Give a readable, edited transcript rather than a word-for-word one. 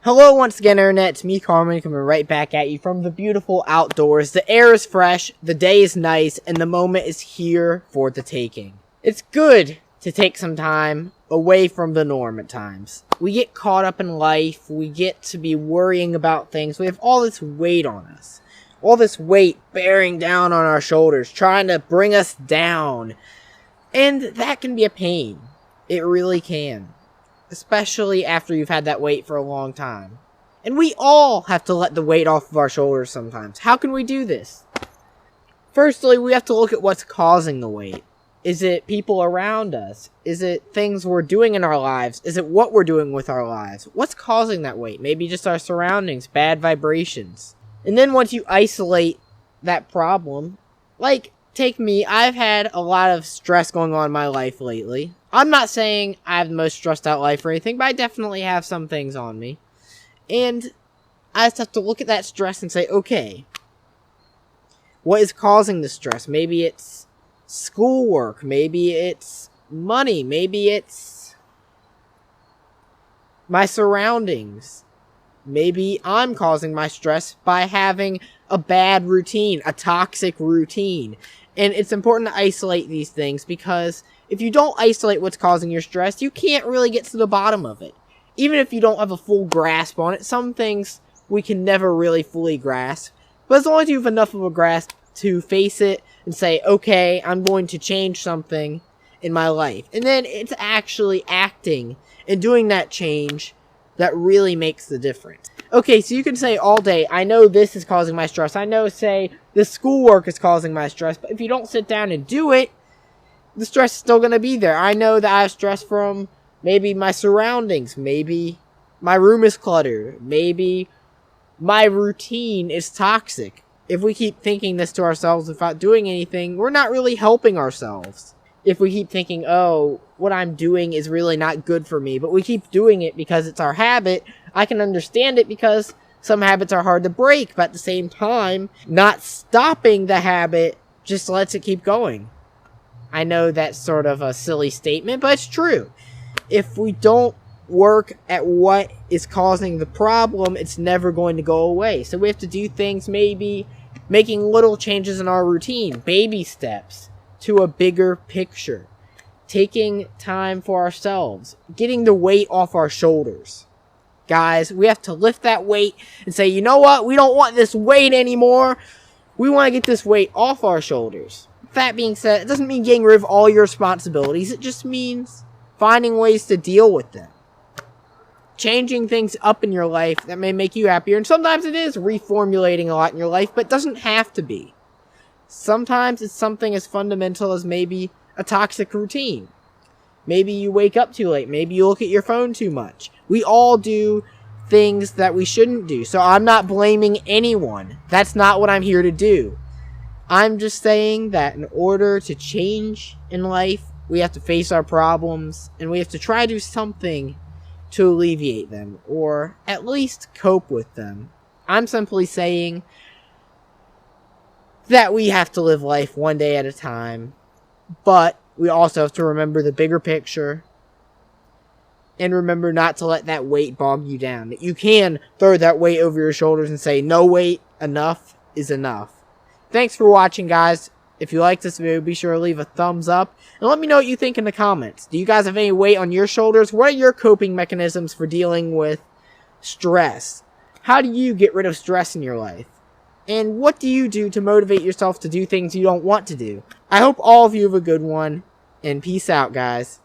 Hello once again, Internet. It's me, Carmen, coming right back at you from the beautiful outdoors. The air is fresh, the day is nice, and the moment is here for the taking. It's good to take some time away from the norm at times. We get caught up in life, we get to be worrying about things, we have all this weight on us. All this weight bearing down on our shoulders, trying to bring us down. And that can be a pain. It really can. Especially after you've had that weight for a long time. And we all have to let the weight off of our shoulders sometimes. How can we do this? Firstly, we have to look at what's causing the weight. Is it people around us? Is it things we're doing in our lives? Is it what we're doing with our lives? What's causing that weight? Maybe just our surroundings, bad vibrations. And then once you isolate that problem, like, take me, I've had a lot of stress going on in my life lately. I'm not saying I have the most stressed out life or anything, but I definitely have some things on me. And I just have to look at that stress and say, okay, what is causing the stress? Maybe it's schoolwork, maybe it's money, maybe it's my surroundings. Maybe I'm causing my stress by having a bad routine, a toxic routine. And it's important to isolate these things because if you don't isolate what's causing your stress, you can't really get to the bottom of it. Even if you don't have a full grasp on it, some things we can never really fully grasp. But as long as you have enough of a grasp to face it and say, okay, I'm going to change something in my life. And then it's actually acting and doing that change that really makes the difference. Okay, so you can say all day, I know this is causing my stress. I know, say, the schoolwork is causing my stress. But if you don't sit down and do it, the stress is still going to be there. I know that I have stress from maybe my surroundings. Maybe my room is cluttered. Maybe my routine is toxic. If we keep thinking this to ourselves without doing anything, we're not really helping ourselves. If we keep thinking, oh, what I'm doing is really not good for me, but we keep doing it because it's our habit, I can understand it because some habits are hard to break, but at the same time, not stopping the habit just lets it keep going. I know that's sort of a silly statement, but it's true. If we don't work at what is causing the problem, it's never going to go away. So we have to do things, maybe making little changes in our routine, baby steps to a bigger picture, taking time for ourselves, getting the weight off our shoulders. Guys, we have to lift that weight and say, you know what? We don't want this weight anymore. We want to get this weight off our shoulders. That being said, it doesn't mean getting rid of all your responsibilities. It just means finding ways to deal with them. Changing things up in your life that may make you happier. And sometimes it is reformulating a lot in your life, but it doesn't have to be. Sometimes it's something as fundamental as maybe a toxic routine. Maybe you wake up too late. Maybe you look at your phone too much. We all do things that we shouldn't do. So I'm not blaming anyone. That's not what I'm here to do. I'm just saying that in order to change in life, we have to face our problems and we have to try to do something to alleviate them or at least cope with them. I'm simply saying that we have to live life one day at a time, but we also have to remember the bigger picture and remember not to let that weight bog you down. That you can throw that weight over your shoulders and say, no weight, enough is enough. Thanks for watching, guys. If you like this video, be sure to leave a thumbs up and let me know what you think in the comments. Do you guys have any weight on your shoulders? What are your coping mechanisms for dealing with stress? How do you get rid of stress in your life? And what do you do to motivate yourself to do things you don't want to do? I hope all of you have a good one, and peace out, guys.